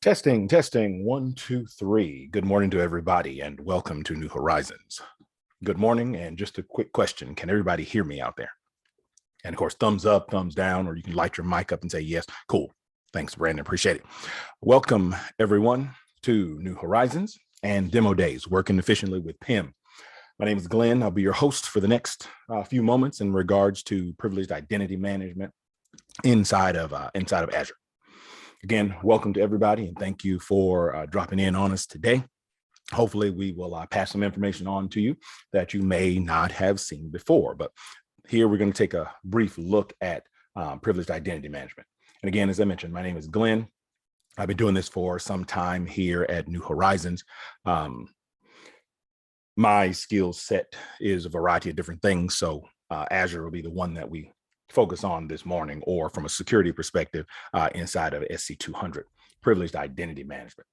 Testing, testing, one, two, three. Good morning to everybody and welcome to New Horizons. Good morning, and just a quick question. Can everybody hear me out there? And of course, thumbs up, thumbs down, or you can light your mic up and say yes. Cool. Thanks, Brandon. Appreciate it. Welcome, everyone, to New Horizons and Demo Days, working efficiently with PIM. My name is Glenn. I'll be your host for the next few moments in regards to privileged identity management inside of Azure. Again, welcome to everybody, and thank you for dropping in on us today. Hopefully, we will pass some information on to you that you may not have seen before. But here we're going to take a brief look at privileged identity management. And again, as I mentioned, my name is Glenn. I've been doing this for some time here at New Horizons. My skill set is a variety of different things. So Azure will be the one that we focus on this morning, or from a security perspective inside of SC200, privileged identity management.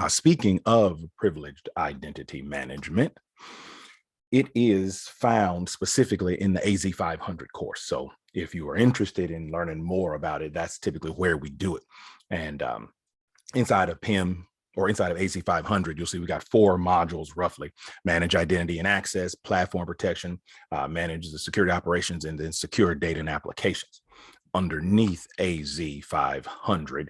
Speaking of privileged identity management, it is found specifically in the AZ500 course. So if you are interested in learning more about it, that's typically where we do it. And inside of PIM, or inside of AZ500, you'll see we got 4 modules roughly: manage identity and access, platform protection, manage the security operations, and then secure data and applications. Underneath AZ500,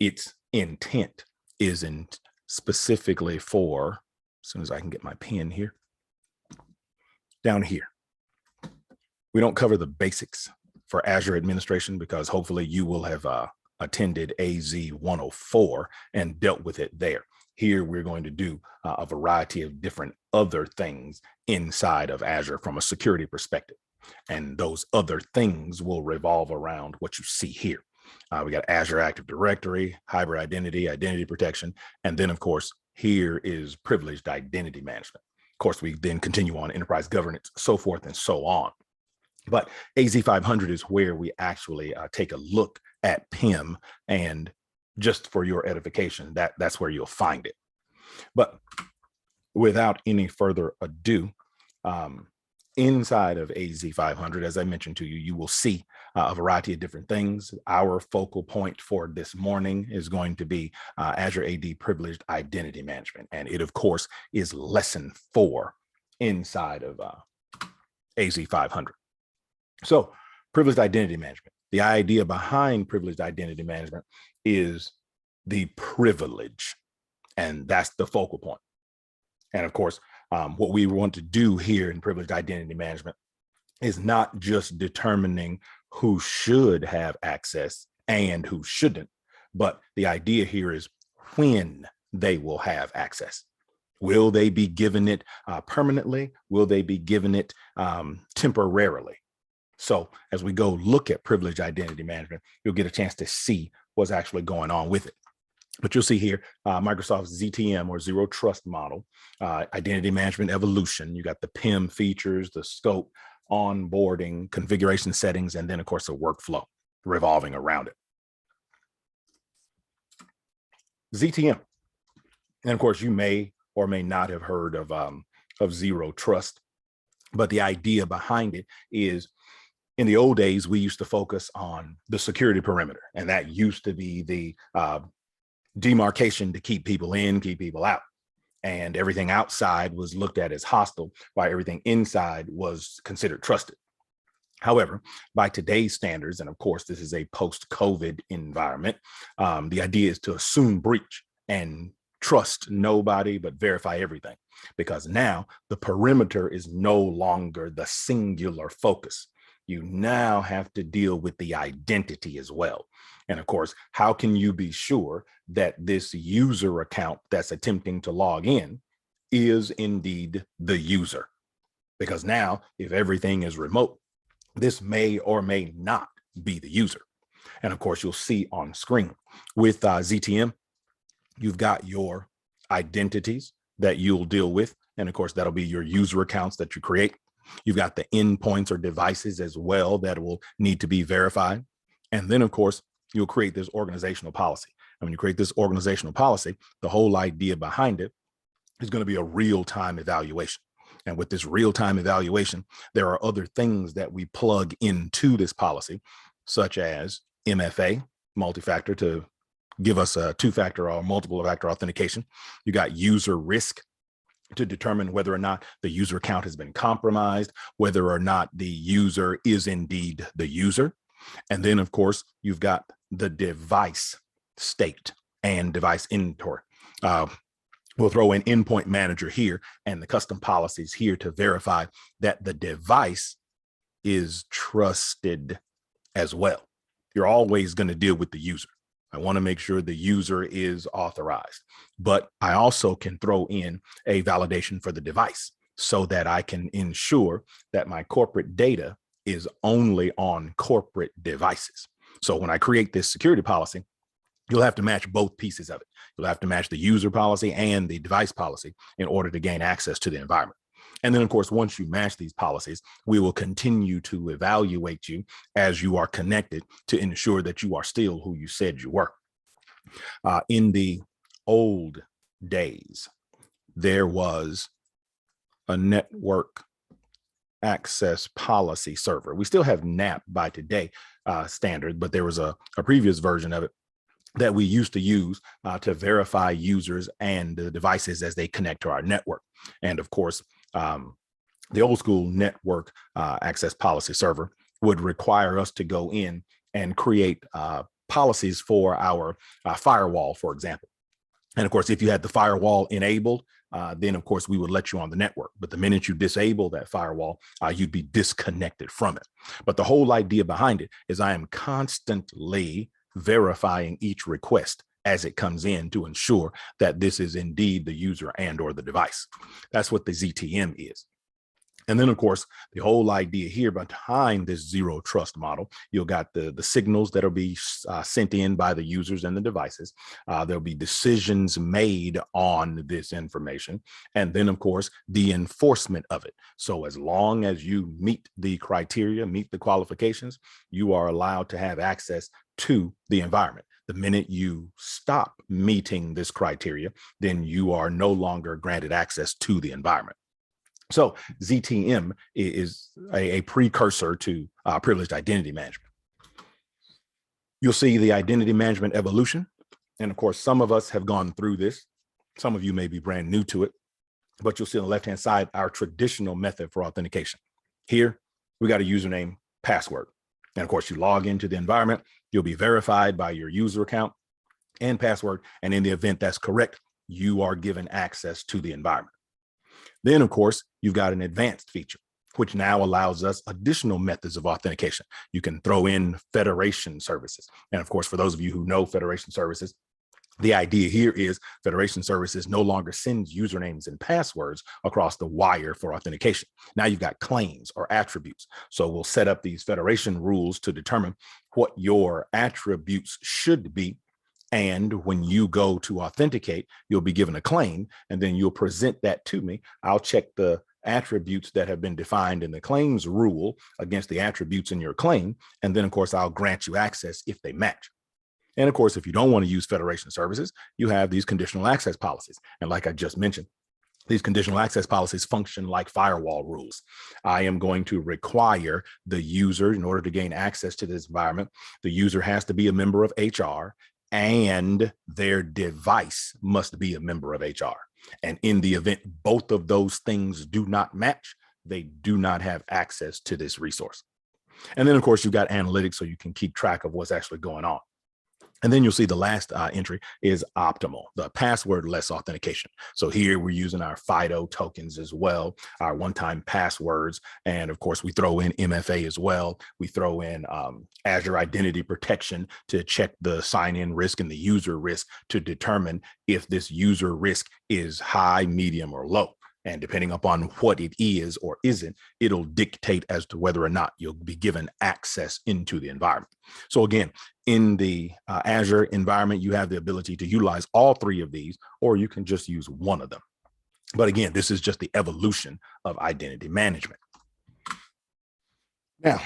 its intent isn't specifically for, as soon as I can get my pen here, down here. We don't cover the basics for Azure administration because hopefully you will have attended AZ 104 and dealt with it there. Here, we're going to do a variety of different other things inside of Azure from a security perspective. And those other things will revolve around what you see here. We got Azure Active Directory, hybrid identity, identity protection, and then, of course, here is privileged identity management. Of course, we then continue on enterprise governance, so forth and so on. But AZ500 is where we actually take a look at PIM, and just for your edification, that's where you'll find it. But without any further ado, inside of AZ500, as I mentioned to you, you will see a variety of different things. Our focal point for this morning is going to be Azure AD Privileged Identity Management, and it, of course, is lesson 4 inside of AZ500. So, privileged identity management. The idea behind privileged identity management is the privilege, and that's the focal point. And of course, what we want to do here in privileged identity management is not just determining who should have access and who shouldn't, but the idea here is when they will have access. Will they be given it permanently? Will they be given it temporarily? So as we go look at privileged identity management, you'll get a chance to see what's actually going on with it. But you'll see here, Microsoft's ZTM, or Zero Trust model, identity management evolution. You got the PIM features, the scope, onboarding, configuration settings, and then, of course, a workflow revolving around it. ZTM. And of course, you may or may not have heard of Zero Trust, but the idea behind it is, in the old days, we used to focus on the security perimeter, and that used to be the demarcation to keep people in, keep people out. And everything outside was looked at as hostile, while everything inside was considered trusted. However, by today's standards, and of course, this is a post-COVID environment, the idea is to assume breach and trust nobody, but verify everything. Because now the perimeter is no longer the singular focus. You now have to deal with the identity as well. And of course, how can you be sure that this user account that's attempting to log in is indeed the user? Because now, if everything is remote, this may or may not be the user. And of course, you'll see on screen with ZTM, you've got your identities that you'll deal with. And of course, that'll be your user accounts that you create. You've got the endpoints or devices as well that will need to be verified. And then, of course, you'll create this organizational policy. And when you create this organizational policy, the whole idea behind it is going to be a real-time evaluation. And with this real-time evaluation, there are other things that we plug into this policy, such as MFA, multi-factor to give us a two-factor or multiple factor authentication. You got user risk to determine whether or not the user account has been compromised, whether or not the user is indeed the user. And then, of course, you've got the device state and device inventory. We'll throw in endpoint manager here and the custom policies here to verify that the device is trusted as well. You're always going to deal with the user. I want to make sure the user is authorized, but I also can throw in a validation for the device so that I can ensure that my corporate data is only on corporate devices. So when I create this security policy, you'll have to match both pieces of it. You'll have to match the user policy and the device policy in order to gain access to the environment. And then, of course, once you match these policies, we will continue to evaluate you as you are connected to ensure that you are still who you said you were. In the old days, there was a network access policy server. We still have NAP by today standard, but there was a previous version of it that we used to use to verify users and the devices as they connect to our network. And of course, the old school network access policy server would require us to go in and create policies for our firewall, for example. And of course, if you had the firewall enabled, then of course we would let you on the network. But the minute you disable that firewall, you'd be disconnected from it. But the whole idea behind it is I am constantly verifying each request as it comes in to ensure that this is indeed the user and or the device. That's what the ZTM is. And then, of course, the whole idea here behind this zero trust model, you'll got the signals that'll be sent in by the users and the devices. There'll be decisions made on this information. And then, of course, the enforcement of it. So as long as you meet the criteria, meet the qualifications, you are allowed to have access to the environment. The minute you stop meeting this criteria, then you are no longer granted access to the environment. So ZTM is a precursor to privileged identity management. You'll see the identity management evolution. And of course, some of us have gone through this. Some of you may be brand new to it, but you'll see on the left-hand side, our traditional method for authentication. Here, we got a username, password. And of course, you log into the environment, you'll be verified by your user account and password. And in the event that's correct, you are given access to the environment. Then, of course, you've got an advanced feature, which now allows us additional methods of authentication. You can throw in federation services. And of course, for those of you who know federation services, the idea here is federation services no longer sends usernames and passwords across the wire for authentication. Now you've got claims or attributes. So we'll set up these federation rules to determine what your attributes should be. And when you go to authenticate, you'll be given a claim, and then you'll present that to me. I'll check the attributes that have been defined in the claims rule against the attributes in your claim. And then, of course, I'll grant you access if they match. And of course, if you don't want to use federation services, you have these conditional access policies. And like I just mentioned, these conditional access policies function like firewall rules. I am going to require the user, in order to gain access to this environment, the user has to be a member of HR, and their device must be a member of HR. And in the event both of those things do not match, they do not have access to this resource. And then, of course, you've got analytics so you can keep track of what's actually going on. And then you'll see the last entry is optimal, the password-less authentication. So here we're using our FIDO tokens as well, our one-time passwords. And of course, we throw in MFA as well. We throw in Azure Identity Protection to check the sign-in risk and the user risk to determine if this user risk is high, medium, or low. And depending upon what it is or isn't, it'll dictate as to whether or not you'll be given access into the environment. So again, in the Azure environment, you have the ability to utilize all three of these, or you can just use one of them. But again, this is just the evolution of identity management. Now,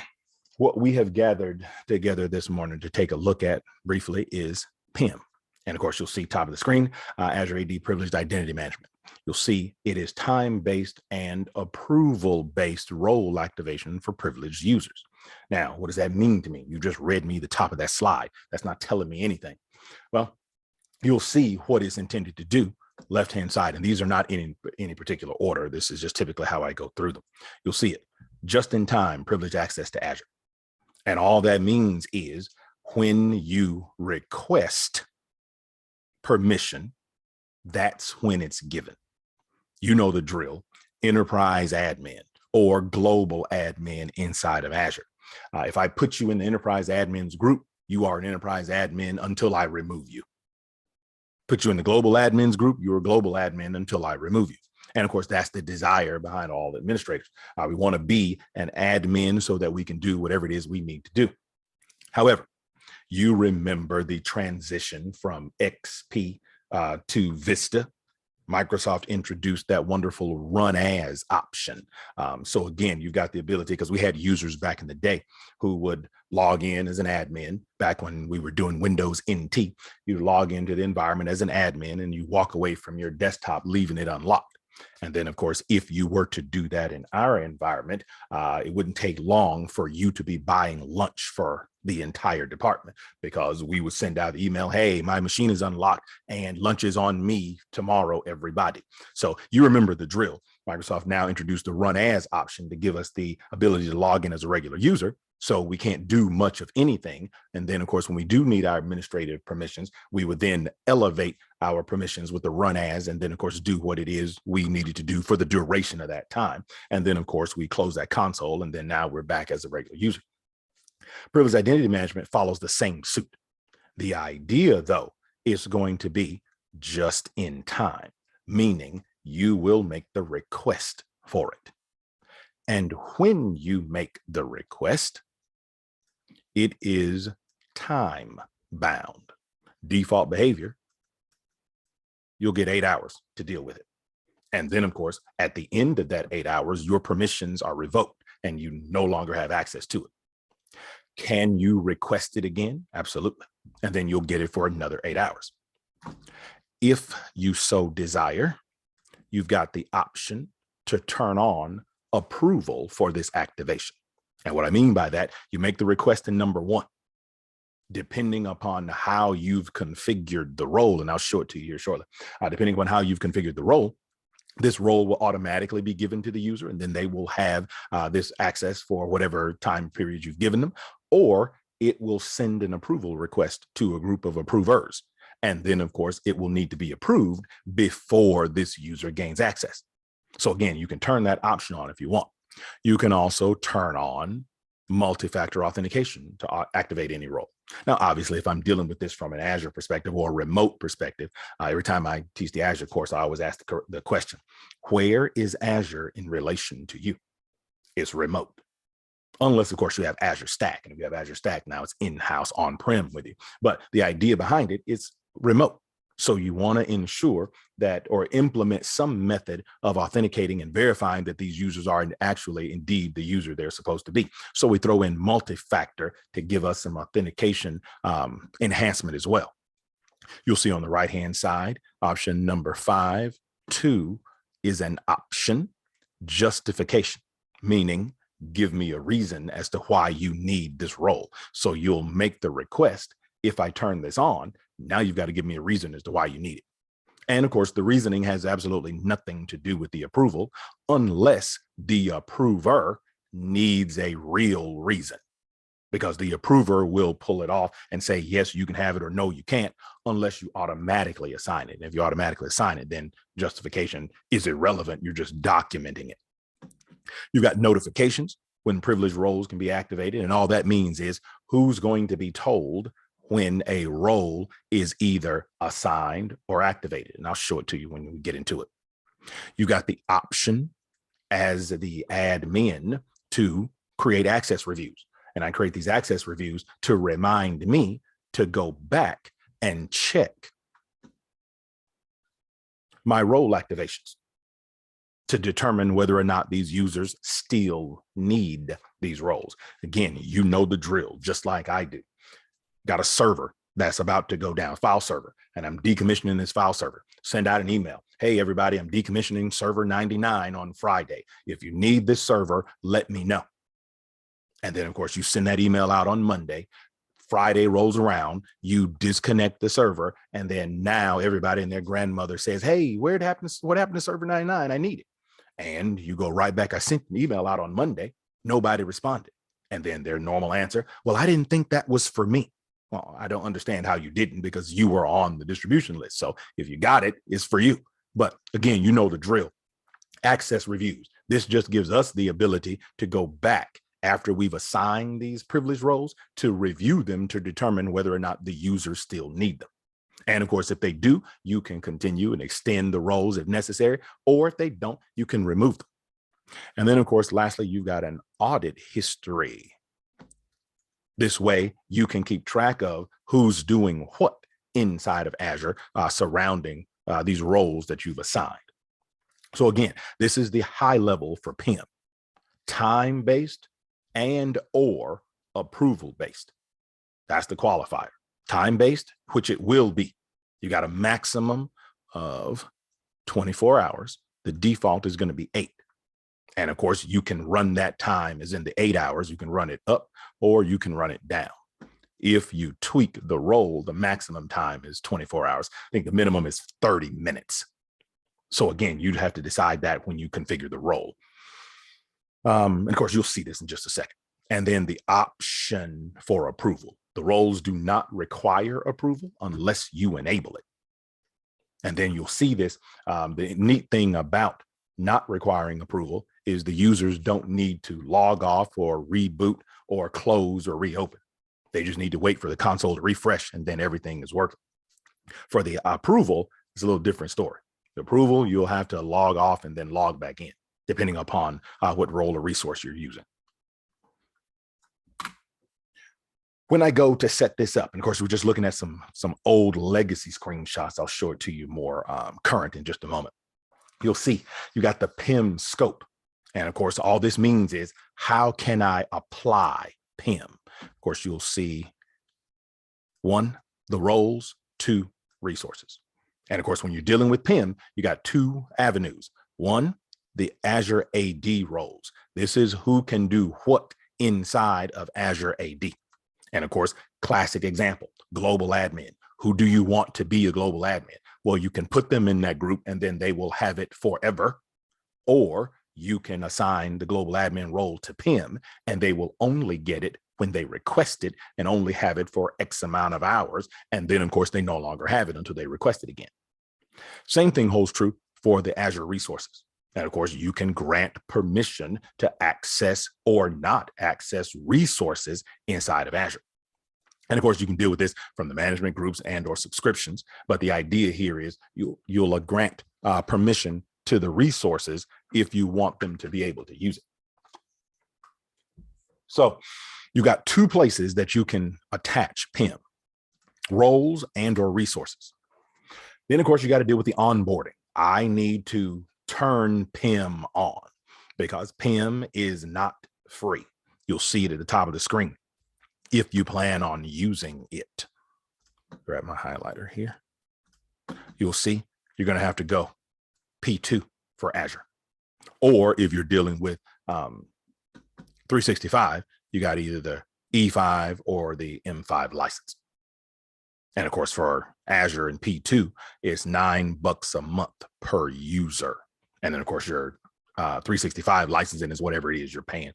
what we have gathered together this morning to take a look at briefly is PIM. And of course, you'll see top of the screen, Azure AD Privileged Identity Management. You'll see it is time-based and approval-based role activation for privileged users. Now, what does that mean to me? You just read me the top of that slide. That's not telling me anything. Well, you'll see what it's intended to do left-hand side. And these are not in any particular order. This is just typically how I go through them. You'll see it. Just in time privileged access to Azure. And all that means is when you request permission, that's when it's given. You know the drill. Enterprise admin or global admin inside of Azure. If I put you in the enterprise admins group, you are an enterprise admin until I remove you. Put you in the global admins group, you're a global admin until I remove you. And of course, that's the desire behind all administrators. We want to be an admin so that we can do whatever it is we need to do. However, you remember the transition from XP to Vista. Microsoft introduced that wonderful run as option. So again, you've got the ability, because we had users back in the day who would log in as an admin back when we were doing Windows NT. You log into the environment as an admin and you walk away from your desktop, leaving it unlocked. And then, of course, if you were to do that in our environment, it wouldn't take long for you to be buying lunch for the entire department, because we would send out the email, hey, my machine is unlocked and lunch is on me tomorrow, everybody. So you remember the drill. Microsoft now introduced the run as option to give us the ability to log in as a regular user. So we can't do much of anything. And then, of course, when we do need our administrative permissions, we would then elevate our permissions with the run as, and then, of course, do what it is we needed to do for the duration of that time. And then, of course, we close that console, and then now we're back as a regular user. Privileged identity management follows the same suit. The idea, though, is going to be just in time, meaning you will make the request for it. And when you make the request, it is time bound. Default behavior, you'll get 8 hours to deal with it. And then, of course, at the end of that 8 hours, your permissions are revoked and you no longer have access to it. Can you request it again? Absolutely. And then you'll get it for another 8 hours. If you so desire, you've got the option to turn on approval for this activation. And what I mean by that, you make the request in number 1. Depending upon how you've configured the role, and I'll show it to you here shortly, depending upon how you've configured the role, this role will automatically be given to the user, and then they will have this access for whatever time period you've given them, or it will send an approval request to a group of approvers. And then, of course, it will need to be approved before this user gains access. So again, you can turn that option on if you want. You can also turn on multi-factor authentication to activate any role. Now, obviously, if I'm dealing with this from an Azure perspective or a remote perspective, every time I teach the Azure course, I always ask the question, where is Azure in relation to you? It's remote. Unless, of course, you have Azure Stack. And if you have Azure Stack, now it's in-house on-prem with you. But the idea behind it is remote. So you want to ensure that, or implement some method of authenticating and verifying that these users are actually indeed the user they're supposed to be. So we throw in multi-factor to give us some authentication enhancement as well. You'll see on the right-hand side, option number 5, 2 is an option justification, meaning give me a reason as to why you need this role. So you'll make the request. If I turn this on, now you've got to give me a reason as to why you need it. And of course, the reasoning has absolutely nothing to do with the approval unless the approver needs a real reason, because the approver will pull it off and say, yes, you can have it, or no, you can't, unless you automatically assign it. And if you automatically assign it, then justification is irrelevant. You're just documenting it. You've got notifications when privileged roles can be activated. And all that means is who's going to be told when a role is either assigned or activated. And I'll show it to you when we get into it. You got the option as the admin to create access reviews. And I create these access reviews to remind me to go back and check my role activations to determine whether or not these users still need these roles. Again, you know the drill, just like I do. Got a server that's about to go down, file server, and I'm decommissioning this file server. Send out an email. Hey, everybody, I'm decommissioning server 99 on Friday. If you need this server, let me know. And then, of course, you send that email out on Monday. Friday rolls around, you disconnect the server, and then now everybody and their grandmother says, hey, what happened to server 99? I need it. And you go right back. I sent an email out on Monday. Nobody responded. And then their normal answer, well, I didn't think that was for me. Well, I don't understand how you didn't, because you were on the distribution list. So if you got it, it's for you. But again, you know the drill. Access reviews. This just gives us the ability to go back after we've assigned these privileged roles to review them to determine whether or not the users still need them. And of course, if they do, you can continue and extend the roles if necessary, or if they don't, you can remove them. And then of course, lastly, you've got an audit history. This way you can keep track of who's doing what inside of Azure surrounding these roles that you've assigned. So again, this is the high level for PIM, time-based and or approval-based. That's the qualifier. Time-based, which it will be. You got a maximum of 24 hours. The default is going to be 8. And of course, you can run that time as in the 8 hours. You can run it up or you can run it down. If you tweak the role, the maximum time is 24 hours. I think the minimum is 30 minutes. So again, you'd have to decide that when you configure the role. And of course, you'll see this in just a second. And then the option for approval. The roles do not require approval unless you enable it. And then you'll see this. The neat thing about not requiring approval is the users don't need to log off or reboot or close or reopen. They just need to wait for the console to refresh and then everything is working. For the approval, it's a little different story. The approval, you'll have to log off and then log back in, depending upon what role or resource you're using. When I go to set this up, and of course, we're just looking at some old legacy screenshots. I'll show it to you more current in just a moment. You'll see you got the PIM scope. And of course, all this means is how can I apply PIM? Of course, you'll see 1, the roles, 2, resources. And of course, when you're dealing with PIM, you got 2 avenues. 1, the Azure AD roles. This is who can do what inside of Azure AD. And of course, classic example, global admin. Who do you want to be a global admin? Well, you can put them in that group and then they will have it forever. Or you can assign the global admin role to PIM and they will only get it when they request it and only have it for X amount of hours. And then of course, they no longer have it until they request it again. Same thing holds true for the Azure resources. And of course, you can grant permission to access or not access resources inside of Azure. And of course, you can deal with this from the management groups and or subscriptions. But the idea here is you'll grant permission to the resources if you want them to be able to use it. So you got 2 places that you can attach PIM, roles and or resources. Then, of course, you got to deal with the onboarding. I need to turn PIM on because PIM is not free. You'll see it at the top of the screen if you plan on using it. Grab my highlighter here. You'll see you're going to have to go P2 for Azure. Or if you're dealing with 365, you got either the E5 or the M5 license. And of course, for Azure and P2, it's $9 a month per user. And then of course, your 365 licensing is whatever it is you're paying.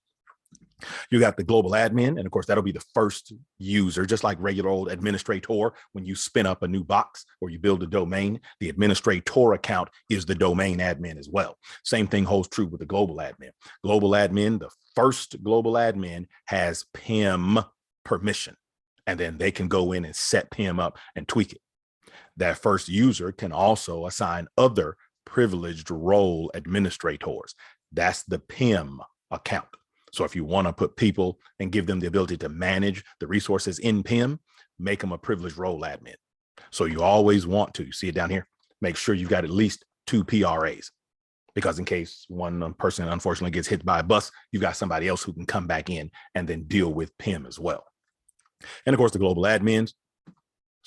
You got the global admin, and of course, that'll be the first user, just like regular old administrator. When you spin up a new box or you build a domain, the administrator account is the domain admin as well. Same thing holds true with the global admin. Global admin, the first global admin has PIM permission, and then they can go in and set PIM up and tweak it. That first user can also assign other privileged role administrators. That's the PIM account. So if you want to put people and give them the ability to manage the resources in PIM, make them a privileged role admin. So you always want to, you see it down here, make sure you've got at least 2 PRAs, because in case one person unfortunately gets hit by a bus, you've got somebody else who can come back in and then deal with PIM as well. And of course, the global admins,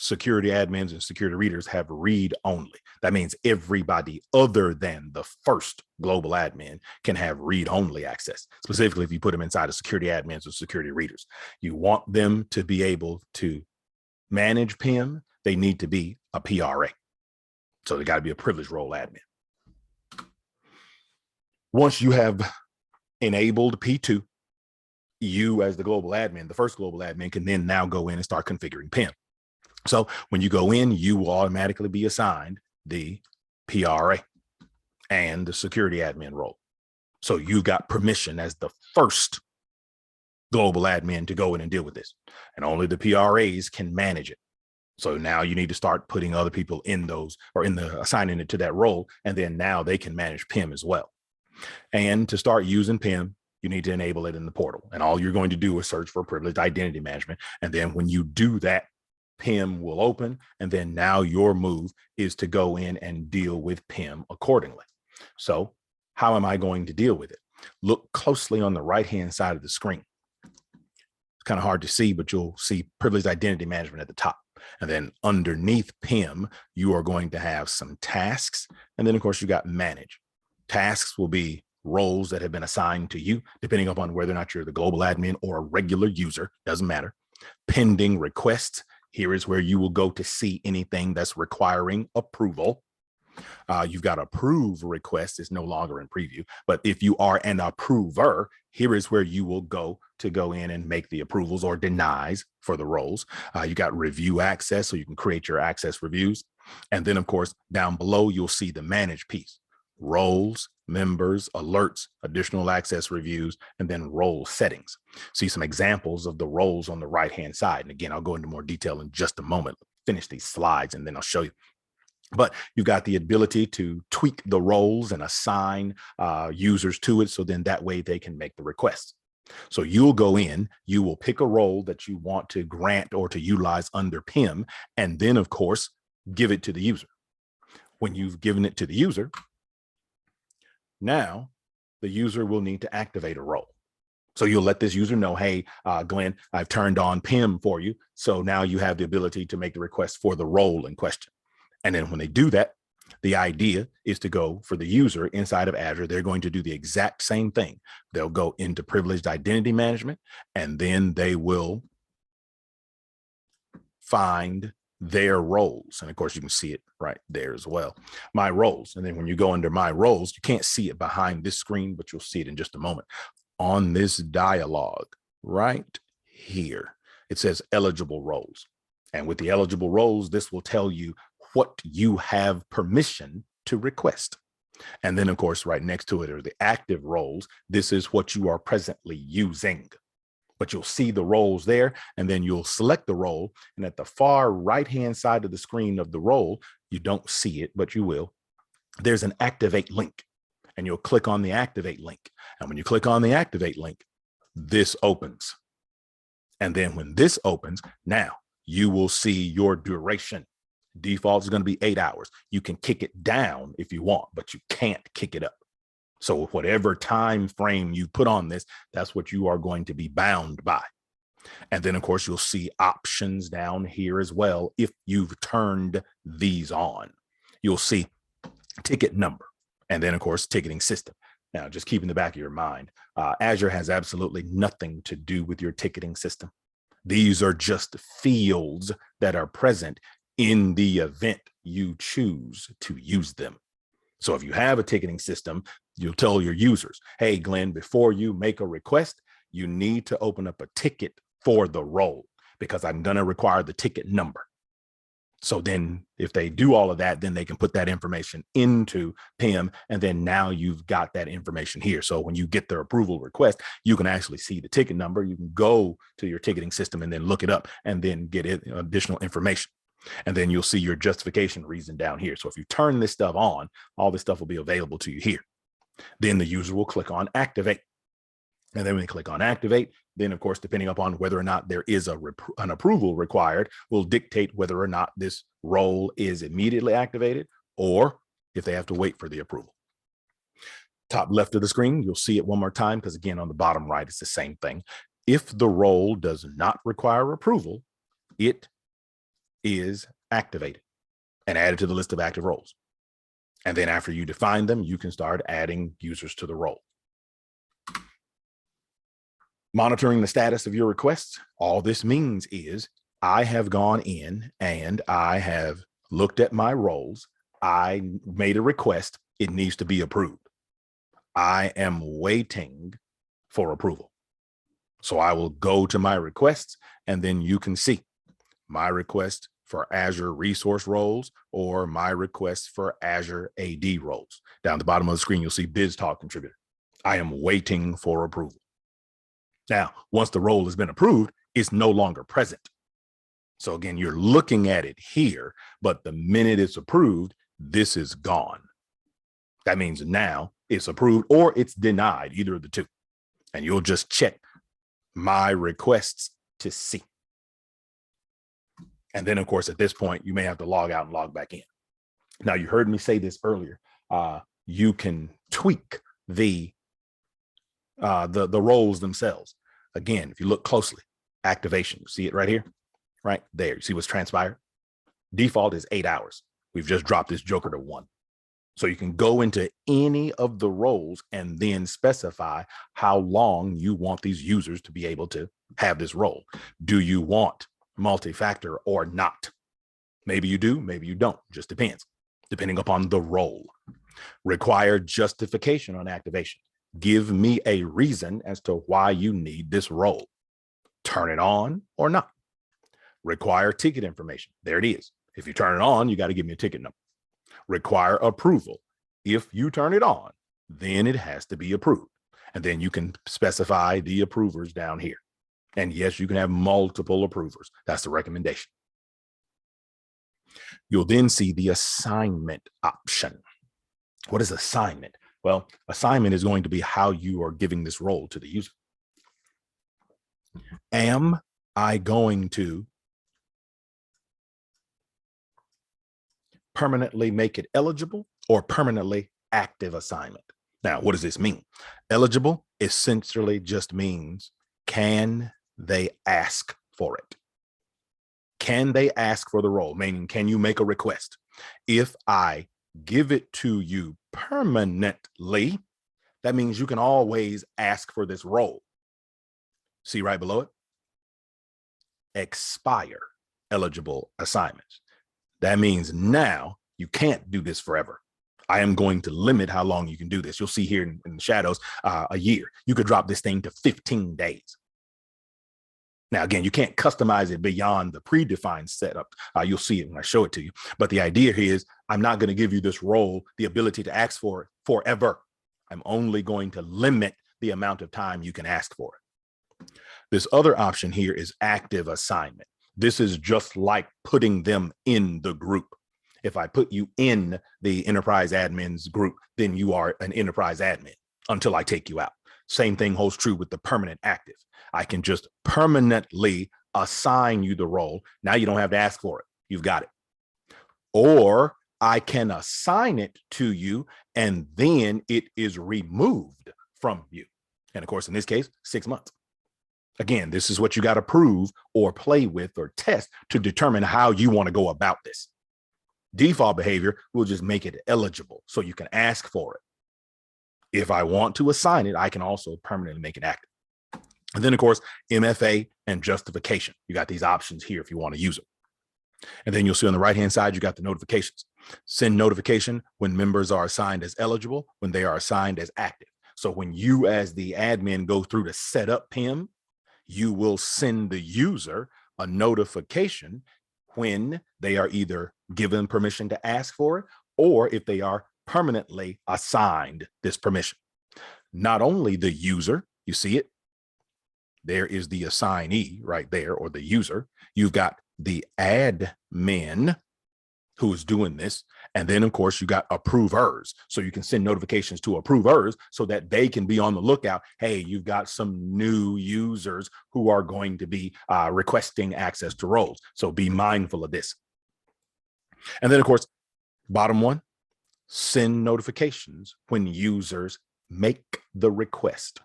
security admins and security readers have read only. That means everybody other than the first global admin can have read only access. Specifically, if you put them inside of security admins or security readers, you want them to be able to manage PIM. They need to be a PRA. So they got to be a privileged role admin. Once you have enabled P2, you as the global admin, the first global admin, can then now go in and start configuring PIM. So when you go in, you will automatically be assigned the PRA and the security admin role. So you got permission as the first global admin to go in and deal with this. And only the PRAs can manage it. So now you need to start putting other people in those, or assigning it to that role. And then now they can manage PIM as well. And to start using PIM, you need to enable it in the portal. And all you're going to do is search for privileged identity management. And then when you do that, PIM will open. And then now your move is to go in and deal with PIM accordingly. So how am I going to deal with it? Look closely on the right-hand side of the screen. It's kind of hard to see, but you'll see privileged identity management at the top. And then underneath PIM, you are going to have some tasks. And then, of course, you got manage. Tasks will be roles that have been assigned to you, depending upon whether or not you're the global admin or a regular user, doesn't matter. Pending requests. Here is where you will go to see anything that's requiring approval. You've got approve request is no longer in preview, but if you are an approver, here is where you will go in and make the approvals or denies for the roles. You got review access, so you can create your access reviews. And then, of course, down below, you'll see the manage piece. Roles, members, alerts, additional access reviews, and then role settings. See some examples of the roles on the right-hand side. And again, I'll go into more detail in just a moment. Finish these slides and then I'll show you. But you've got the ability to tweak the roles and assign users to it. So then that way they can make the requests. So you'll go in, you will pick a role that you want to grant or to utilize under PIM, and then, of course, give it to the user. When you've given it to the user, now the user will need to activate a role. So you'll let this user know, hey, Glenn, I've turned on PIM for you. So now you have the ability to make the request for the role in question. And then when they do that, the idea is to go for the user inside of Azure. They're going to do the exact same thing. They'll go into privileged identity management, and then they will find their roles. And of course, you can see it right there as well. My roles. And then when you go under my roles, you can't see it behind this screen, but you'll see it in just a moment. On this dialog right here, it says eligible roles. And with the eligible roles, this will tell you what you have permission to request. And then, of course, right next to it are the active roles. This is what you are presently using. But you'll see the roles there, and then you'll select the role. And at the far right-hand side of the screen of the role, you don't see it, but you will. There's an activate link, and you'll click on the activate link. And when you click on the activate link, this opens. And then when this opens, now you will see your duration. Default is going to be 8 hours. You can kick it down if you want, but you can't kick it up. So whatever time frame you put on this, that's what you are going to be bound by. And then, of course, you'll see options down here as well. If you've turned these on, you'll see ticket number. And then, of course, ticketing system. Now, just keep in the back of your mind, Azure has absolutely nothing to do with your ticketing system. These are just fields that are present in the event you choose to use them. So if you have a ticketing system, you'll tell your users, hey, Glenn, before you make a request, you need to open up a ticket for the role because I'm going to require the ticket number. So then if they do all of that, then they can put that information into PIM. And then now you've got that information here. So when you get their approval request, you can actually see the ticket number. You can go to your ticketing system and then look it up and then get additional information. And then you'll see your justification reason down here. So if you turn this stuff on, all this stuff will be available to you here. Then the user will click on activate. And then when they click on activate, then of course, depending upon whether or not there is an approval required, will dictate whether or not this role is immediately activated or if they have to wait for the approval. Top left of the screen, you'll see it one more time because again, on the bottom right, it's the same thing. If the role does not require approval, it is activated and added to the list of active roles. And then after you define them, you can start adding users to the role. Monitoring the status of your requests. All this means is I have gone in and I have looked at my roles. I made a request. It needs to be approved. I am waiting for approval. So I will go to my requests, and then you can see my request for Azure resource roles or my request for Azure AD roles. Down the bottom of the screen, you'll see BizTalk contributor. I am waiting for approval. Now, once the role has been approved, it's no longer present. So again, you're looking at it here, but the minute it's approved, this is gone. That means now it's approved or it's denied, either of the two. And you'll just check my requests to see. And then, of course, at this point, you may have to log out and log back in. Now, you heard me say this earlier. You can tweak the roles themselves. Again, if you look closely, activation, see it right here, right there. You see what's transpired? Default is 8 hours. We've just dropped this joker to 1. So you can go into any of the roles and then specify how long you want these users to be able to have this role. Do you want multi-factor or not? Maybe you do, maybe you don't, just depends, depending upon the role. Require justification on activation. Give me a reason as to why you need this role. Turn it on or not. Require ticket information. There it is. If you turn it on, you got to give me a ticket number. Require approval. If you turn it on, then it has to be approved. And then you can specify the approvers down here. And yes, you can have multiple approvers. That's the recommendation. You'll then see the assignment option. What is assignment? Well, assignment is going to be how you are giving this role to the user. Am I going to permanently make it eligible or permanently active assignment? Now, what does this mean? Eligible essentially just means, can they ask for it? Can they ask for the role? Meaning, can you make a request? If I give it to you permanently, that means you can always ask for this role. See right below it? Expire eligible assignments. That means now you can't do this forever. I am going to limit how long you can do this. You'll see here in the shadows, a year. You could drop this thing to 15 days. Now, again, you can't customize it beyond the predefined setup. You'll see it when I show it to you. But the idea here is I'm not going to give you this role, the ability to ask for it forever. I'm only going to limit the amount of time you can ask for it. This other option here is active assignment. This is just like putting them in the group. If I put you in the enterprise admins group, then you are an enterprise admin until I take you out. Same thing holds true with the permanent active. I can just permanently assign you the role. Now you don't have to ask for it. You've got it. Or I can assign it to you and then it is removed from you. And of course, in this case, 6 months. Again, this is what you got to prove or play with or test to determine how you want to go about this. Default behavior will just make it eligible so you can ask for it. If I want to assign it, I can also permanently make it active. And then, of course, MFA and justification. You got these options here if you want to use them. And then you'll see on the right-hand side, you got the notifications. Send notification when members are assigned as eligible, when they are assigned as active. So when you as the admin go through to set up PIM, you will send the user a notification when they are either given permission to ask for it or if they are permanently assigned this permission. Not only the user, you see it, there is the assignee right there, or the user. You've got the admin who is doing this. And then, of course, you got approvers. So you can send notifications to approvers so that they can be on the lookout. Hey, you've got some new users who are going to be requesting access to roles. So be mindful of this. And then, of course, bottom one, send notifications when users make the request.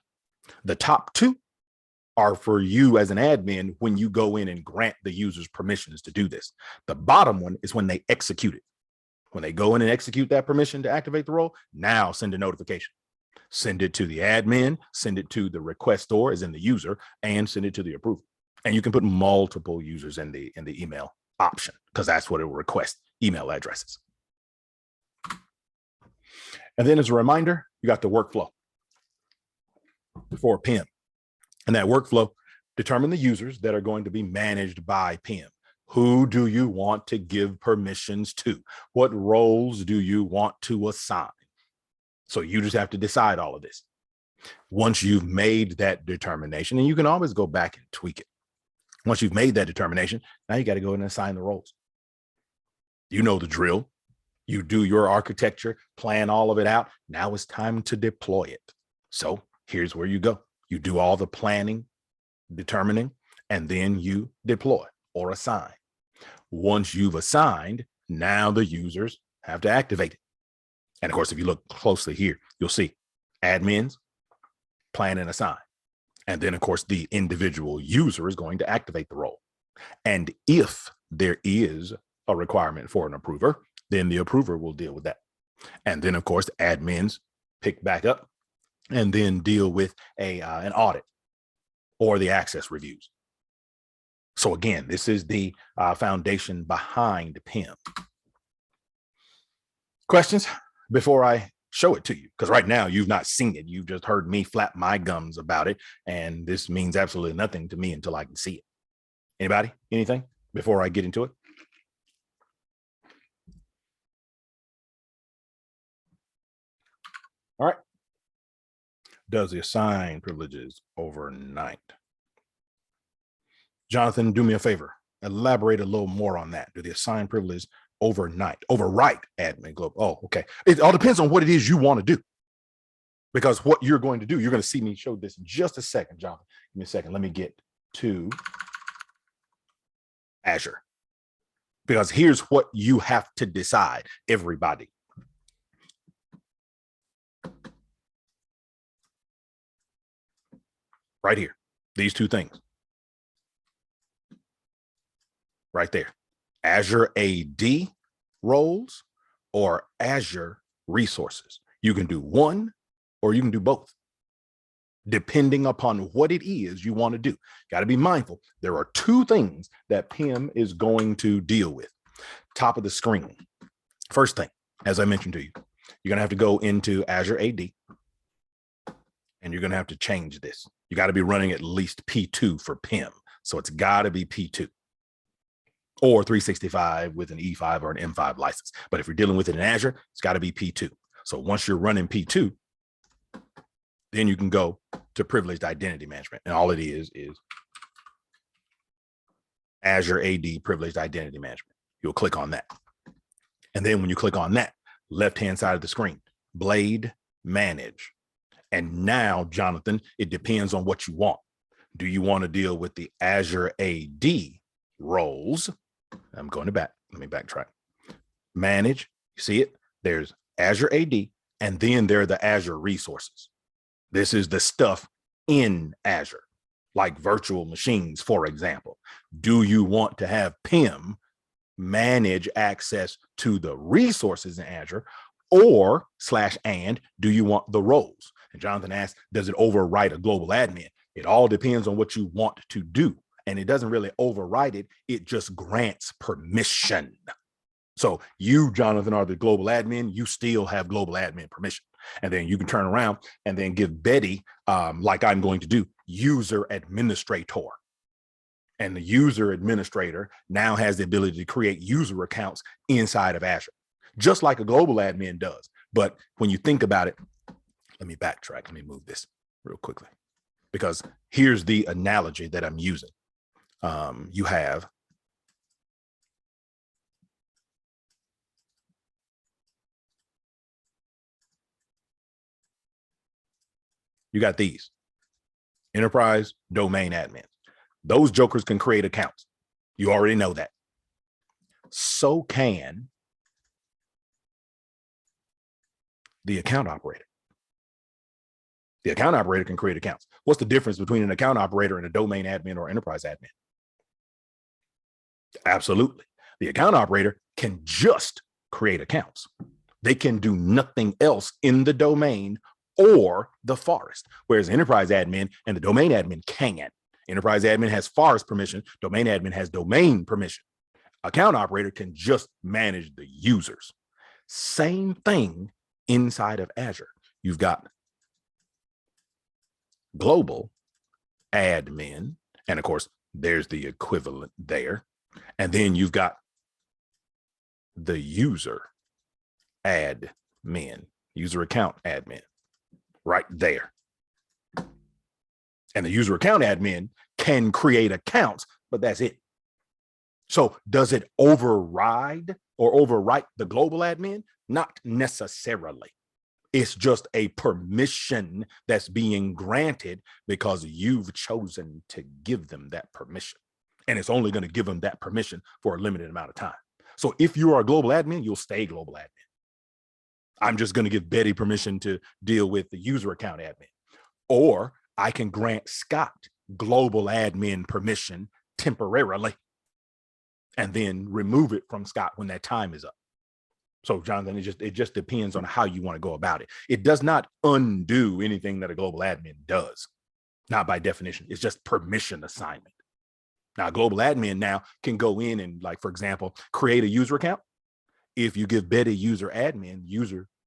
The top two are for you as an admin when you go in and grant the users permissions to do this. The bottom one is when they execute it. When they go in and execute that permission to activate the role, now send a notification. Send it to the admin, send it to the requestor, as in the user, and send it to the approver. And you can put multiple users in the email option, because that's what it will request, email addresses. And then as a reminder, you got the workflow for PIM. And that workflow determine the users that are going to be managed by PIM. Who do you want to give permissions to? What roles do you want to assign? So you just have to decide all of this. Once you've made that determination, and you can always go back and tweak it. Once you've made that determination, now you got to go and assign the roles. You know the drill. You do your architecture, plan all of it out. Now it's time to deploy it. So here's where you go. You do all the planning, determining, and then you deploy or assign. Once you've assigned, now the users have to activate it. And of course, if you look closely here, you'll see admins, plan and assign. And then of course, the individual user is going to activate the role. And if there is a requirement for an approver, then the approver will deal with that. And then of course, admins pick back up and then deal with an audit or the access reviews. So again, this is the foundation behind PIM. Questions before I show it to you? Because right now you've not seen it. You've just heard me flap my gums about it. And this means absolutely nothing to me until I can see it. Anybody? Anything before I get into it? All right. Does the assign privileges overnight? Jonathan, do me a favor. Elaborate a little more on that. Do the assign privilege overnight, overwrite admin globe? Oh, okay. It all depends on what it is you want to do. Because what you're going to do, you're going to see me show this in just a second, Jonathan. Give me a second. Let me get to Azure. Because here's what you have to decide, everybody. Right here, these two things. Right there. Azure AD roles or Azure resources. You can do one or you can do both, depending upon what it is you want to do. Got to be mindful. There are two things that PIM is going to deal with. Top of the screen. First thing, as I mentioned to you, you're going to have to go into Azure AD and you're going to have to change this. You got to be running at least P2 for PIM. So it's got to be P2. Or 365 with an E5 or an M5 license. But if you're dealing with it in Azure, it's got to be P2. So once you're running P2, then you can go to privileged identity management. And all it is Azure AD privileged identity management. You'll click on that. And then when you click on that, left-hand side of the screen, Blade Manage. And now, Jonathan, it depends on what you want. Do you want to deal with the Azure AD roles? I'm going to back. Let me backtrack. Manage. You see it? There's Azure AD, and then there are the Azure resources. This is the stuff in Azure, like virtual machines, for example. Do you want to have PIM manage access to the resources in Azure, or /and do you want the roles? And Jonathan asked, does it overwrite a global admin? It all depends on what you want to do. And it doesn't really override it. It just grants permission. So you, Jonathan, are the global admin. You still have global admin permission. And then you can turn around and then give Betty, like I'm going to do, user administrator. And the user administrator now has the ability to create user accounts inside of Azure, just like a global admin does. But when you think about it, let me backtrack. Let me move this real quickly, because here's the analogy that I'm using. You have these enterprise domain admins. Those jokers can create accounts. You already know that. So can the account operator. The account operator can create accounts. What's the difference between an account operator and a domain admin or enterprise admin? Absolutely. The account operator can just create accounts. They can do nothing else in the domain or the forest, whereas enterprise admin and the domain admin can. Enterprise admin has forest permission. Domain admin has domain permission. Account operator can just manage the users. Same thing inside of Azure. You've got global admin, and of course, there's the equivalent there. And then you've got the user admin, user account admin, right there. And the user account admin can create accounts, but that's it. So does it override or overwrite the global admin? Not necessarily. It's just a permission that's being granted because you've chosen to give them that permission. And it's only going to give them that permission for a limited amount of time. So if you are a global admin, you'll stay global admin. I'm just going to give Betty permission to deal with the user account admin. Or I can grant Scott global admin permission temporarily and then remove it from Scott when that time is up. So Jonathan, it just depends on how you want to go about it. It does not undo anything that a global admin does. Not by definition. It's just permission assignment. Now, global admin now can go in and, like, for example, create a user account. If you give Betty user admin,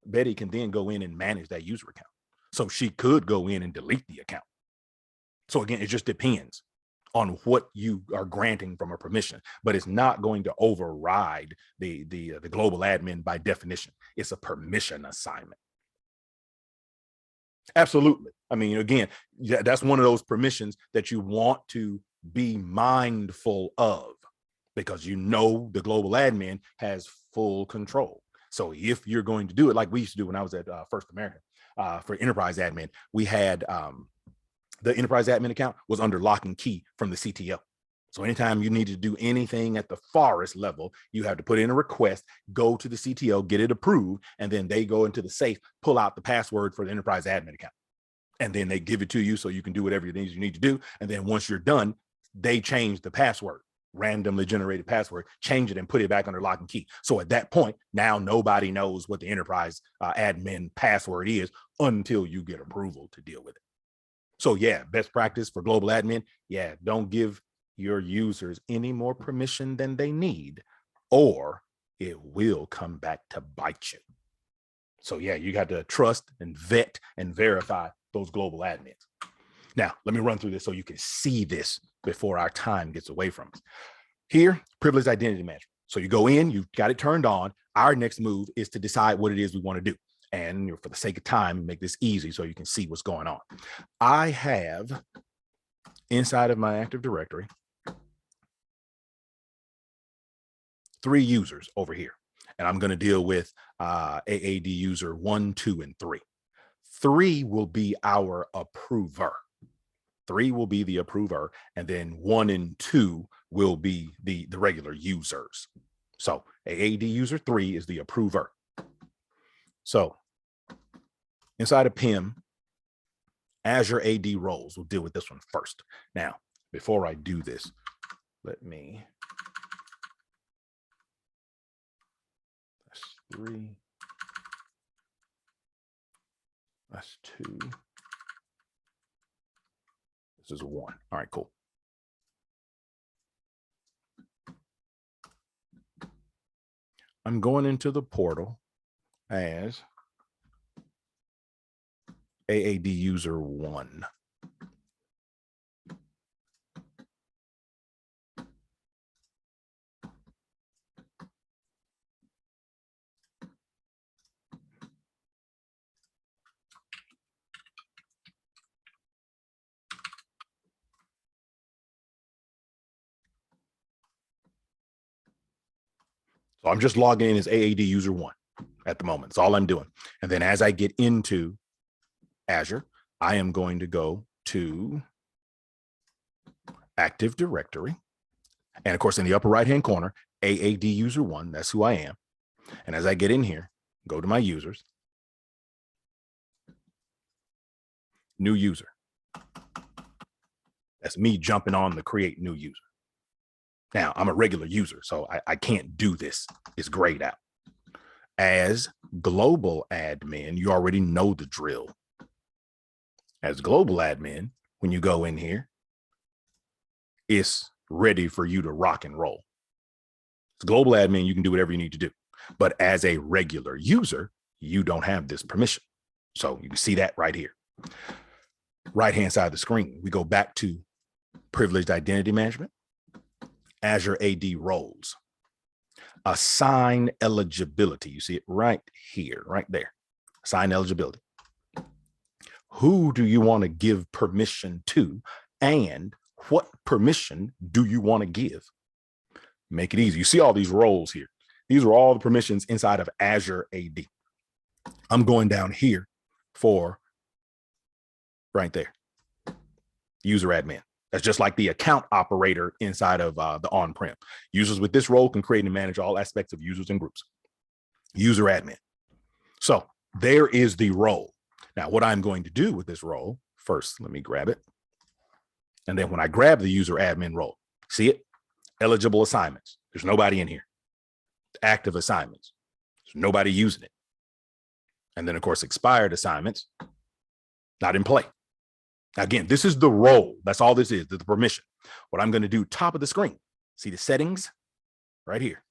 Betty can then go in and manage that user account. So she could go in and delete the account. So again, it just depends on what you are granting from a permission, but it's not going to override the global admin by definition. It's a permission assignment. Absolutely. I mean, again, that's one of those permissions that you want to be mindful of because you know the global admin has full control. So if you're going to do it like we used to do when I was at First American for enterprise admin, we had the enterprise admin account was under lock and key from the CTO. So anytime you need to do anything at the forest level, you have to put in a request, go to the CTO, get it approved, and then they go into the safe, pull out the password for the enterprise admin account. And then they give it to you so you can do whatever it is you need to do. And then once you're done, they change the password, randomly generated password, change it and put it back under lock and key. So at that point, now nobody knows what the enterprise admin password is until you get approval to deal with it. So yeah, best practice for global admin. Yeah, don't give your users any more permission than they need, or it will come back to bite you. So yeah, you got to trust and vet and verify those global admins. Now, let me run through this so you can see this before our time gets away from us. Here, privileged identity management. So you go in, you've got it turned on. Our next move is to decide what it is we want to do. And for the sake of time, make this easy so you can see what's going on. I have inside of my Active Directory 3 users over here. And I'm going to deal with AAD user 1, 2, and 3. 3 will be our approver. 3 will be the approver, and then 1 and 2 will be the regular users. So AAD user 3 is the approver. So inside of PIM, Azure AD roles, we'll deal with this one first. Now, before I do this, let me, that's 3, that's 2, this is 1. All right, cool. I'm going into the portal as AAD user 1. So I'm just logging in as AAD user 1 at the moment. That's all I'm doing. And then as I get into Azure, I am going to go to Active Directory. And of course, in the upper right-hand corner, AAD user 1, that's who I am. And as I get in here, go to my users, new user. That's me jumping on the create new user. Now, I'm a regular user, so I can't do this. It's grayed out. As global admin, you already know the drill. As global admin, when you go in here, it's ready for you to rock and roll. As global admin, you can do whatever you need to do. But as a regular user, you don't have this permission. So you can see that right here. Right-hand side of the screen, we go back to privileged identity management, Azure AD roles, assign eligibility. You see it right here, right there. Assign eligibility. Who do you want to give permission to, and what permission do you want to give? Make it easy. You see all these roles here. These are all the permissions inside of Azure AD. I'm going down here for right there, user admin. That's just like the account operator inside of the on-prem. Users with this role can create and manage all aspects of users and groups. User admin. So there is the role. Now, what I'm going to do with this role, first, let me grab it. And then when I grab the user admin role, see it? Eligible assignments. There's nobody in here. Active assignments. There's nobody using it. And then, of course, expired assignments, not in play. Again, this is the role. That's all this is, the permission. What I'm going to do, top of the screen, see the settings right here.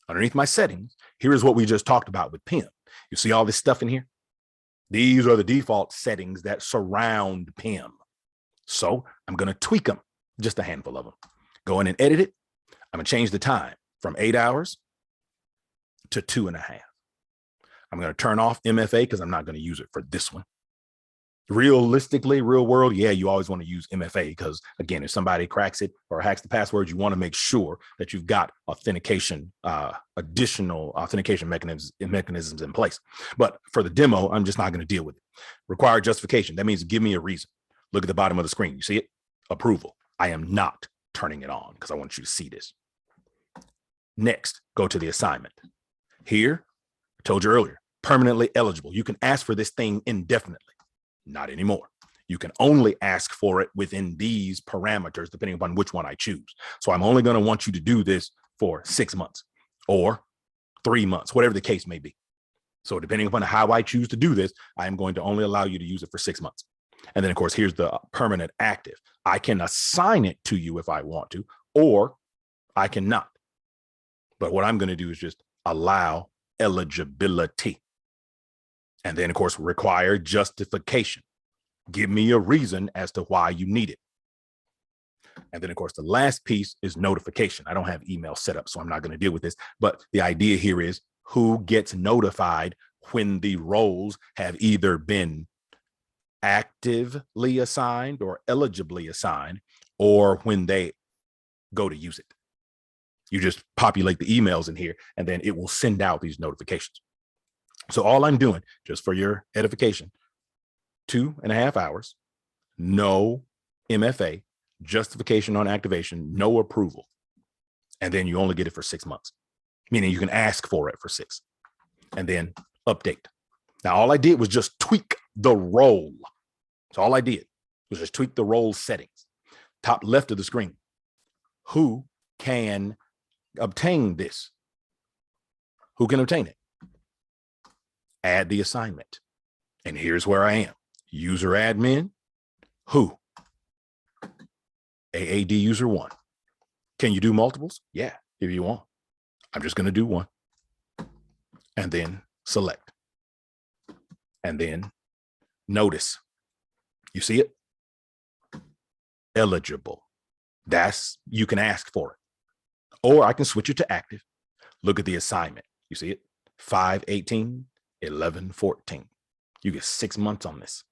Underneath my settings, here is what we just talked about with PIM. You see all this stuff in here? These are the default settings that surround PIM. So I'm going to tweak them, just a handful of them. Go in and edit it. I'm going to change the time from 8 hours to 2.5. I'm going to turn off MFA because I'm not going to use it for this one. Realistically, real world, yeah, you always want to use MFA because, again, if somebody cracks it or hacks the password, you want to make sure that you've got authentication, additional authentication mechanisms in place. But for the demo, I'm just not going to deal with it. Required justification. That means give me a reason. Look at the bottom of the screen. You see it? Approval. I am not turning it on because I want you to see this. Next, go to the assignment. Here, I told you earlier, permanently eligible. You can ask for this thing indefinitely. Not anymore. You can only ask for it within these parameters, depending upon which one I choose. So I'm only going to want you to do this for 6 months or 3 months, whatever the case may be. So depending upon how I choose to do this, I am going to only allow you to use it for 6 months. And then, of course, here's the permanent active. I can assign it to you if I want to, or I cannot. But what I'm going to do is just allow eligibility. And then, of course, require justification. Give me a reason as to why you need it. And then, of course, the last piece is notification. I don't have email set up, so I'm not going to deal with this. But the idea here is who gets notified when the roles have either been actively assigned or eligibly assigned, or when they go to use it. You just populate the emails in here, and then it will send out these notifications. So all I'm doing, just for your edification, 2.5 hours, no MFA, justification on activation, no approval. And then you only get it for 6 months, meaning you can ask for it for 6 and then update. Now, all I did was just tweak the role. So all I did was just tweak the role settings. Top left of the screen. Who can obtain this? Who can obtain it? Add the assignment. And here's where I am. User admin. Who? AAD user 1. Can you do multiples? Yeah, if you want. I'm just going to do one. And then select. And then notice. You see it? Eligible. You can ask for it. Or I can switch it to active. Look at the assignment. You see it? 5/18, 11/14. You get 6 months on this.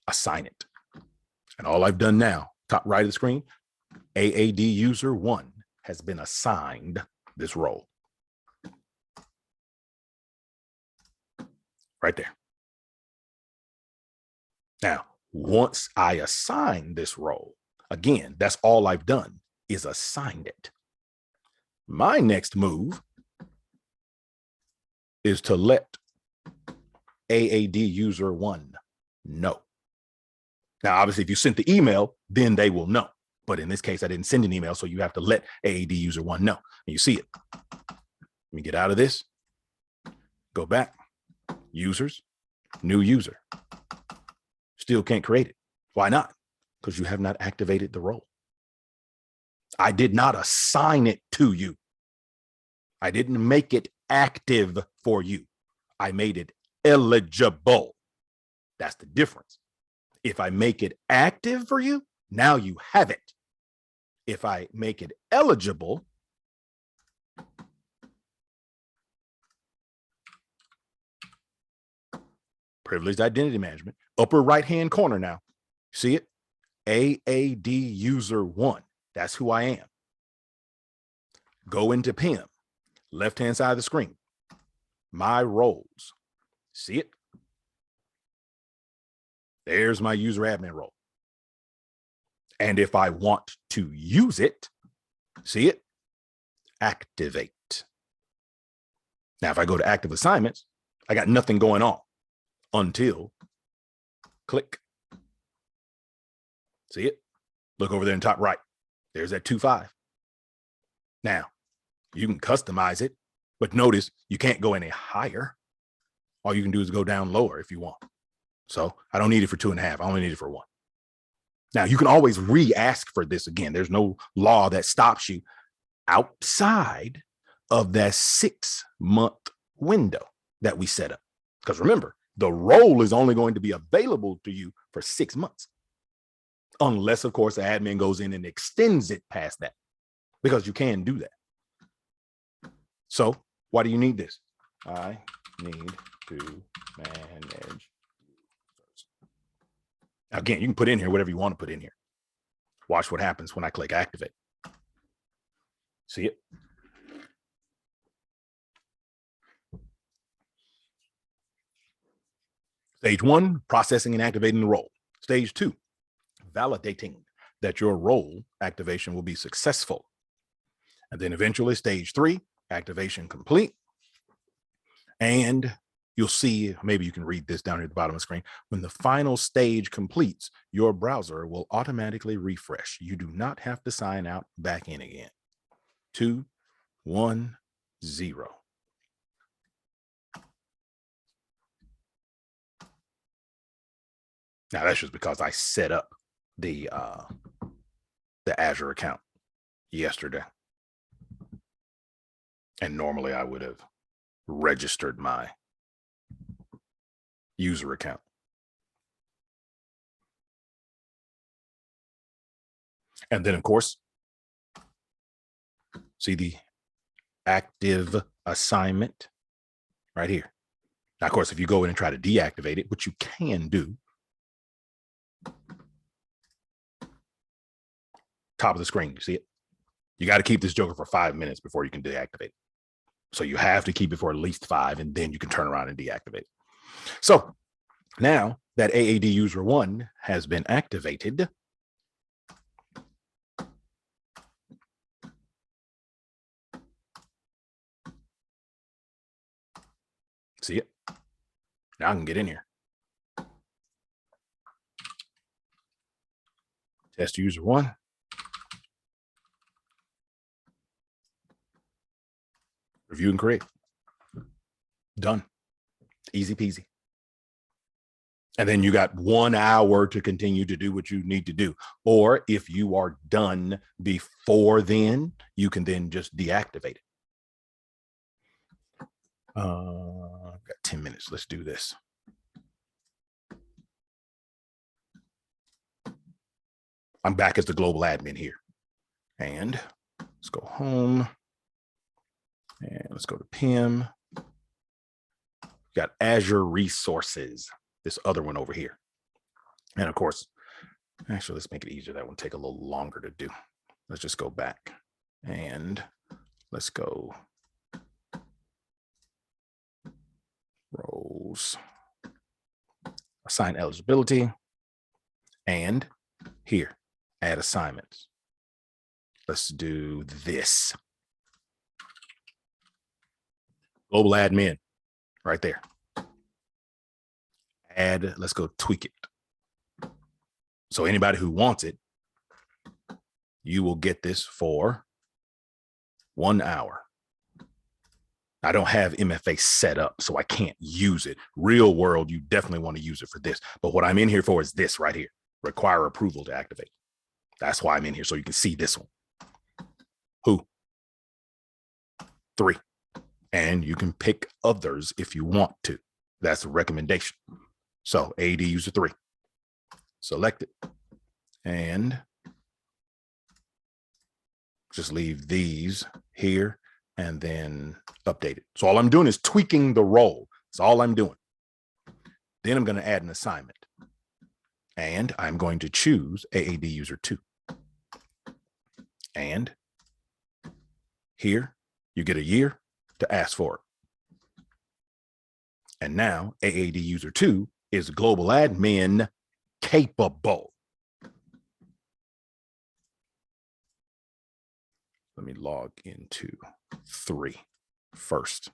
Assign it. And all I've done now, top right of the screen, AAD user 1 has been assigned this role. Right there. Now, once I assign this role, again, that's all I've done is assigned it. My next move is to let AAD user 1 know? Now, obviously, if you sent the email, then they will know. But in this case, I didn't send an email, so you have to let AAD user 1 know. And you see it. Let me get out of this. Go back. Users, new user. Still can't create it. Why not? Because you have not activated the role. I did not assign it to you. I didn't make it active for you. I made it eligible. That's the difference. If I make it active for you, now you have it. If I make it eligible, privileged identity management, upper right-hand corner now. See it? AAD user 1. That's who I am. Go into PIM, left-hand side of the screen. My roles. See it? There's my user admin role. And if I want to use it, see it? Activate. Now, if I go to active assignments, I got nothing going on until click. See it? Look over there in top right. There's that 2.5. Now, you can customize it, but notice you can't go any higher. All you can do is go down lower if you want. So I don't need it for 2.5. I only need it for 1. Now, you can always re-ask for this again. There's no law that stops you outside of that 6-month window that we set up. Because remember, the role is only going to be available to you for 6 months. Unless, of course, the admin goes in and extends it past that, because you can do that. So why do you need this? I need to manage. Again, you can put in here whatever you want to put in here. Watch what happens when I click activate. See it? Stage 1, processing and activating the role. Stage 2, validating that your role activation will be successful. And then eventually stage 3, activation complete. And you'll see, maybe you can read this down here at the bottom of the screen. When the final stage completes, your browser will automatically refresh. You do not have to sign out back in again. 2, 1, 0. Now that's just because I set up the Azure account yesterday. And normally I would have registered my user account. And then, of course, see the active assignment right here. Now, of course, if you go in and try to deactivate it, which you can do, top of the screen, you see it? You got to keep this joker for 5 minutes before you can deactivate it. So you have to keep it for at least 5, and then you can turn around and deactivate it. So now that AAD user 1 has been activated, see it? Now I can get in here. Test user 1. Review and create. Done. Easy peasy. And then you got 1 hour to continue to do what you need to do. Or if you are done before then, you can then just deactivate it. I've got 10 minutes. Let's do this. I'm back as the global admin here. And let's go home. And let's go to PIM. Got Azure Resources, this other one over here. And of course, actually, let's make it easier. That one take a little longer to do. Let's just go back and let's go roles, assign eligibility, and here, add assignments. Let's do this. Global admin right there. Add, let's go tweak it. So anybody who wants it, you will get this for 1 hour. I don't have MFA set up, so I can't use it. Real world, you definitely want to use it for this. But what I'm in here for is this right here. Require approval to activate. That's why I'm in here, so you can see this one. Who? 3. And you can pick others if you want to. That's a recommendation. So AD user 3. Select it. And just leave these here and then update it. So all I'm doing is tweaking the role. That's all I'm doing. Then I'm going to add an assignment. And I'm going to choose AAD user 2. And here you get a year to ask for it. And now AAD user 2 is global admin capable. Let me log into 3 first.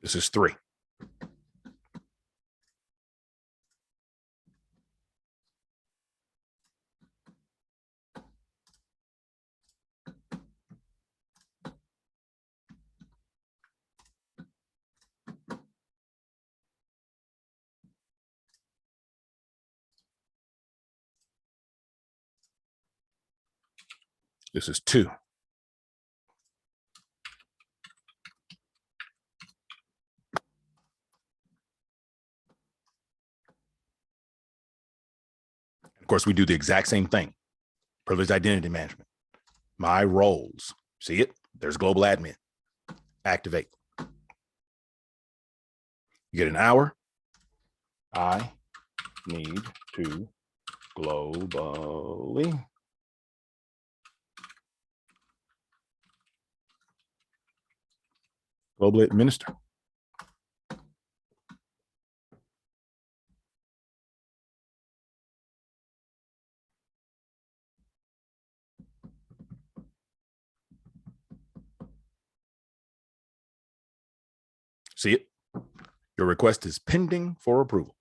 This is 3. This is 2. Of course, we do the exact same thing. Privileged identity management. My roles. See it? There's global admin. Activate. You get an hour. I need to globally administer. See it? Your request is pending for approval.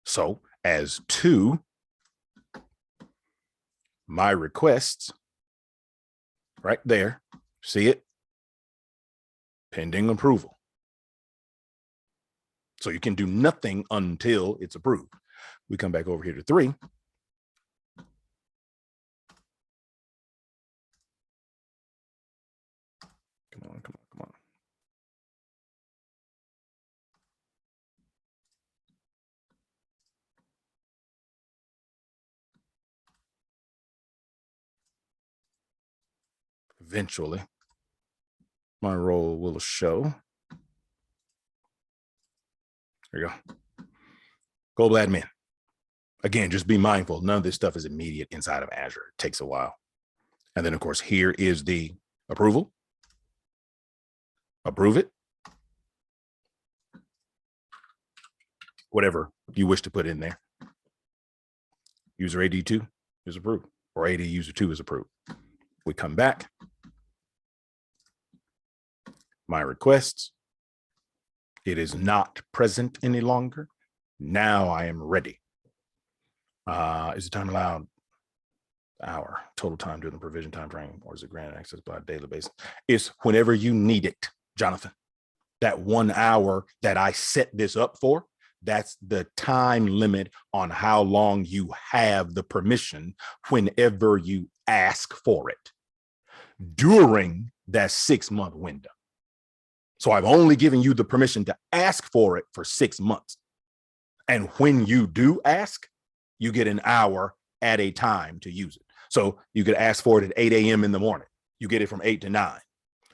So as 2, my requests right there, see it? Pending approval. So you can do nothing until it's approved. We come back over here to 3. Come on. Eventually, my role will show. There you go. Global admin. Again, just be mindful. None of this stuff is immediate inside of Azure. It takes a while. And then, of course, here is the approval. Approve it. Whatever you wish to put in there. User AD2 is approved, or AD user 2 is approved. We come back. My requests. It is not present any longer. Now I am ready. Is the time allowed? Hour. Total time during the provision time frame, or is it granted access by daily basis? It's whenever you need it, Jonathan. That 1 hour that I set this up for, that's the time limit on how long you have the permission whenever you ask for it during that 6-month window. So I've only given you the permission to ask for it for 6 months. And when you do ask, you get an hour at a time to use it. So you could ask for it at 8 a.m. in the morning. You get it from 8 to 9.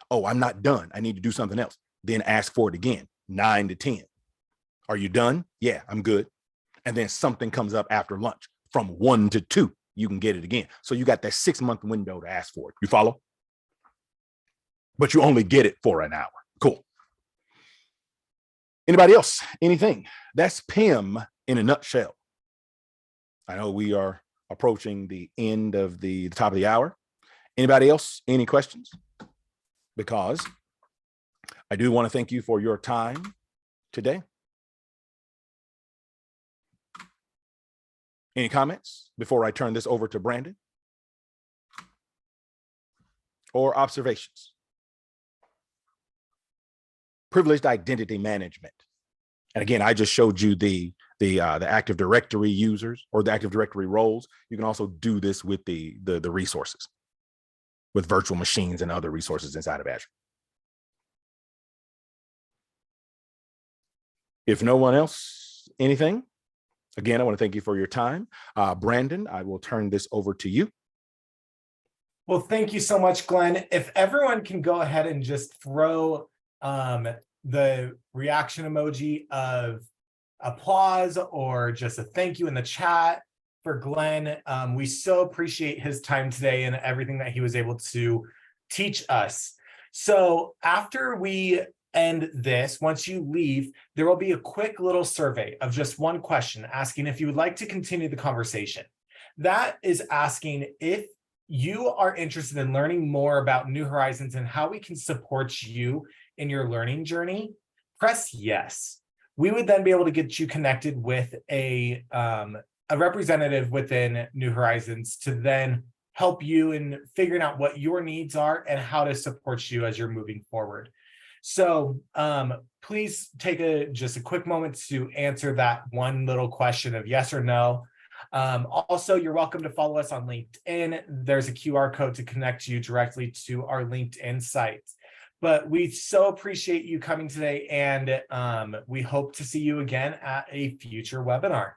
Oh, I'm not done. I need to do something else. then ask for it again, 9 to 10. Are you done? Yeah, I'm good. And then something comes up after lunch from 1 to 2, you can get it again. So you got that 6-month window to ask for it. You follow? But you only get it for an hour. Cool. Anybody else? Anything? That's PIM in a nutshell. I know we are approaching the end of the top of the hour. Anybody else? Any questions? Because I do want to thank you for your time today. Any comments before I turn this over to Brandon? Or observations? Privileged identity management. And again, I just showed you the Active Directory users or the Active Directory roles. You can also do this with the resources, with virtual machines and other resources inside of Azure. If no one else, anything? Again, I want to thank you for your time. Brandon, I will turn this over to you. Well, thank you so much, Glenn. If everyone can go ahead and just throw the reaction emoji of applause or just a thank you in the chat for Glenn. We so appreciate his time today and everything that he was able to teach us. So after we end this, once you leave, there will be a quick little survey of just one question asking if you would like to continue the conversation. That is asking if you are interested in learning more about New Horizons and how we can support you in your learning journey. Press yes. We would then be able to get you connected with a representative within New Horizons to then help you in figuring out what your needs are and how to support you as you're moving forward. So please take just a quick moment to answer that one little question of yes or no. Also, you're welcome to follow us on LinkedIn. There's a QR code to connect you directly to our LinkedIn site. But we so appreciate you coming today, and we hope to see you again at a future webinar.